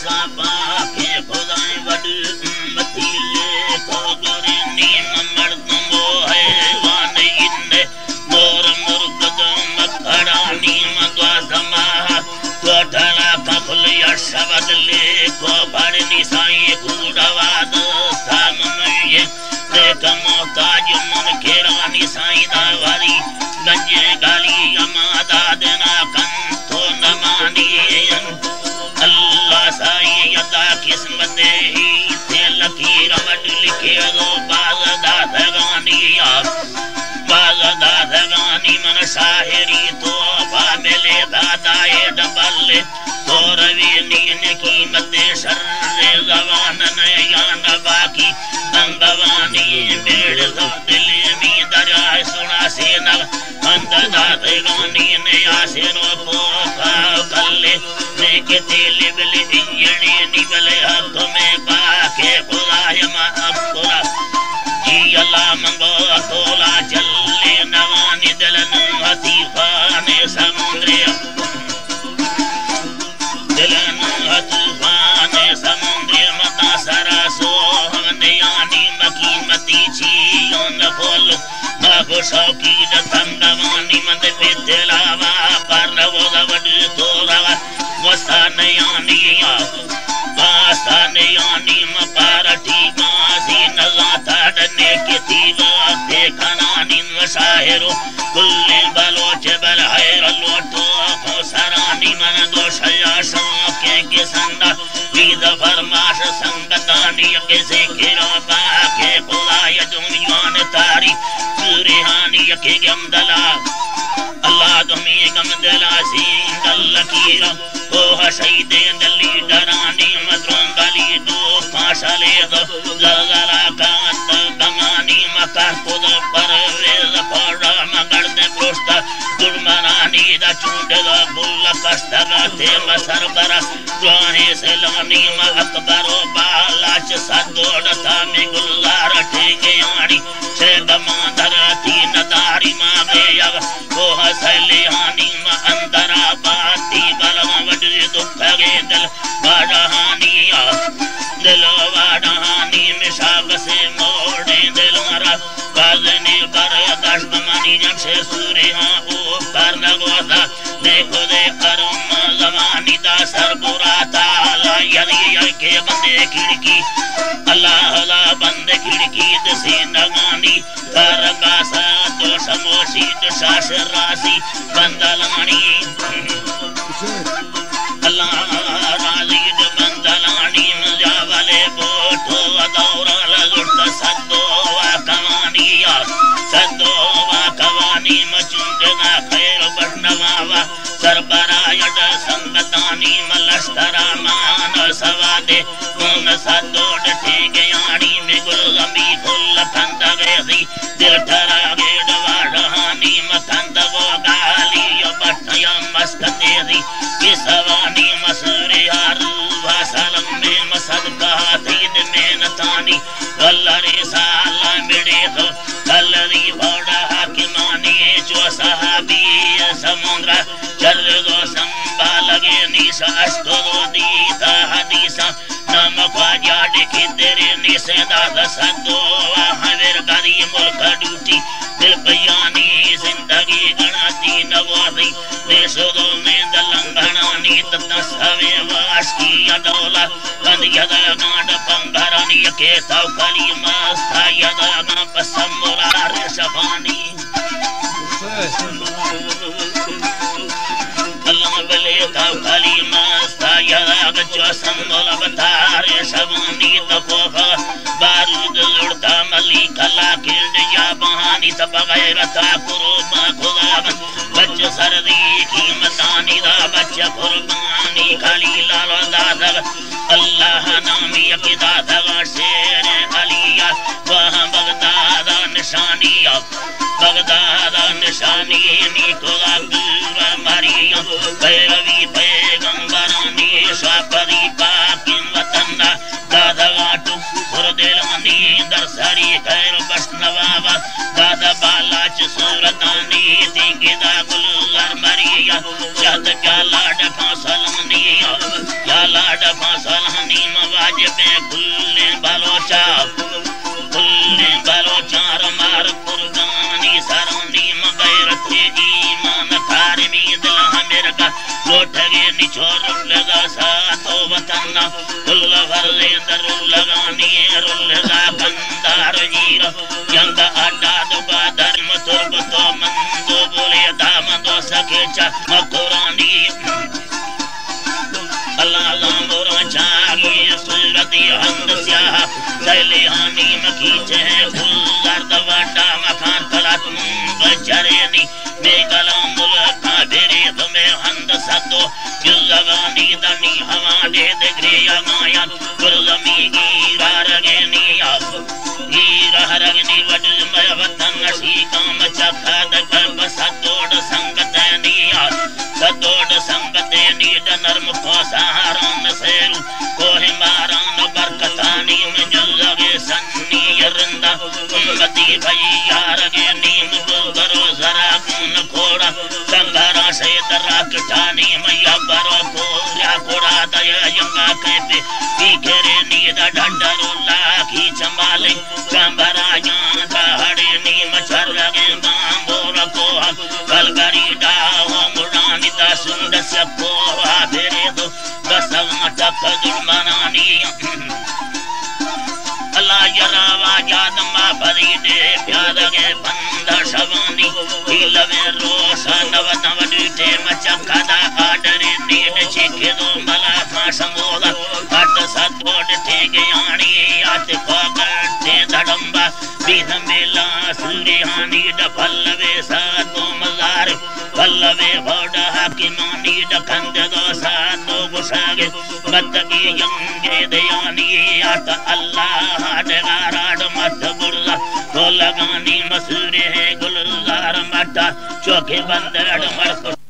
सापा के खुदाए वड मतीले को गोरे नीम मर्दमो है वान इन्ने मोर मुर्गद मखड़ा नीम द्वासमा कोठला कफल यशवदले को बड़नी साई गुड़वाद सामने देख मोहताज मन खेरानी साई दावारी गंजे गाली अमादा देना कंथो नमानी अल्लाह साई अदा किस्मत ही थे लकीर वड लिखे दो बाज़दा धगानी मन साहिरी तो मिले दादाए डबल तो रवि नीन कीमत शर्रे जवान यान बाकी अंगवानी बेड़ दो दिल में दरिया सुना से न अंद दादगानी ने आसिरो पोखा कल्ले ने के दिल बिल इंजनी निबले हक में बाके खुदाय माफुरा जी अल्लाह मंगो तोला चले नवानी दिलन हतीफाने समुद्रे दिलन हतीफाने समुद्रे मता सरासो हमने यानी मकीमती चीयों बोलो बाबू शौकी दंगवानी मत बेतलावा परनवो दवड तोरावा वस्ताने यानी मपारठी गासी नजाता डने के तीवा देखना निन शाहिरो कुल्ले बलोच बल हैर लोटो खोसरानी मन दोषया के संदा विद फरमाश संगतानी के से खिरा बाके खुदाय दुनियान तारी सुरिहानी के गमदला अल्लाह तुम्हें गमदला सिंगल लकीरा ओ हसैदे दली डरानी मद्रंगली दो पाशले दो जलजला कांत गमानी मका खुद परवेज पड़ा मगर दे प्रोस्ता दुर्मनानी दा चूंड दा बुल कस्तगा थे मसर बरा दुआहे से लानी म अकबरो बालाच सदोड़ता में गुल्लार ठेके आनी से गमादर तीन दारी मांगे यव ओ हसले आनी म अंदरा बाती बलवा वडे दुख गे दिल वाड़हानिया दिल वाड़हानी मिशाब से मोड़े दिल मरा काजनी कर दश्त मनी जब से सूर्य ओ कर नगोदा देखो दे करम जमानी दा सर बुराता ला यरी के बंदे खिड़की अल्लाह ला बंदे खिड़की दसे नगानी कर गासा दो समोसी दो शास रासी बंदलानी अल्लाह राजी दो बंदलानी मजावले बोठो दौरा लजुट सदो वाकवानिया सदो वाकवानी मचुंडना खैर बड़नवावा सरबरायड संगतानी मलस्तरा मान सवादे मन सदोड ठेगे आड़ी में गुलगमी फुल कंद गैसी दिल ठरा गेड वाड़हानी मकंद वो गाली बठया मस्कतेरी किसवानी मसूरे आरू वासलम में मसदका तीद में नतानी वल्लरे साला मिड़े तो कलरी बड़ा हाकिमानी जो सहाबी समुद्र चल दो संभालगे निशा अष्टो दीता हदीसा नम ख्वाजा देखे तेरे निसे दादा सदो हवेर गदी मुल्क डूटी दिल बयानी जिंदगी गणाती नवाजी देशो में दलंगणानी तत्सवे वाश की अदौला बंद यदा गांड पंगरानी के तौकली मस्ता यदा ना पसमुरा शफानी अल्लाह वले तौकली मस्ता यदा गजो संदोला बतारे शवानी तपोफा बारूद लुड़ता मली कला किंड या बहानी तब गैरता कुरुबा खुदा बच्च सरदी की मतानी दा बच्च कुर्बानी खाली लालो दादा अल्लाह नामी अकीदा दगा शेर अलिया वहाँ बगदादा निशानिया बगदादा निशानी निकोला दूर मरिया पैरवी पैगंबरानी शापरी पाकिन वतन्ना दादा वाटू पुरदेलानी दरसरी खैर बसनवावा दादा बालाच सूरतानी दिगिदा गुलजार मरिया शहद क्या लाड फासलनिया या लाड फसलनी मवाजबे कुल्ले बलोचा मार कुर्बानी सरनी मगैरती ईमान खारमी दिल हमेर का लोटगे निचोर लगा सातो वतन कुल वर्ले दरुल लगानी रुल्ला बंदार जीर यंग अड्डा दुबा धर्म तुर्बतो मंदो बोले दामदो सकेचा मकुरानी अल्लाह मोरा चागी सुरती हंदस्या सैलिहानी मखीचे फुल्लर दवाटा मखान तलत बचरेनी मेकलम मुलका भेरे तुम्हें हंद सदो जुल्लगानी दनी हवा दे ग्रिया माया गुल्लमी गिरा रगेनी वडमय वतन शीकाम चखद गर्भ सदोड संगतनी नर्म कोसारान सेरु कोहे मारान बरकतानी में जुल्लगे सन्नी यरंदा उम्मती भैया रगे नीम बुलगरो जरा कून खोड़ा संघरा से दरा कटानी मैया बरो कोया कोड़ा दया यंगा कहते घेरे नीद ढंडरो लाखी चंबाले चंबराया दहड़े नीम चर लगे बांबोर को कलगरी डाओ मुड़ानी सुंद से पोहा भेरे दो बसवा टक दुर्मनानी अल्लाह यरावा यादमा भरी दे प्यादगे बंद शवानी हिलवे रोसा नव नव डूटे मचखदा आडरे नीड चिखे दो मला फासमोला हट सतोड थे गयानी आत पगटे धड़ंबा बिध मेला सुरिहानी ड पल्लवे सातो मजार पल्लवे भोडा हाकिमानी ड कंद दो सातो गुसागे मतगी यंगे दयानी आत अल्लाह डगाराड मत बुर्ला तो लगानी मसूरे गुलजार मटा चौके बंदर मरको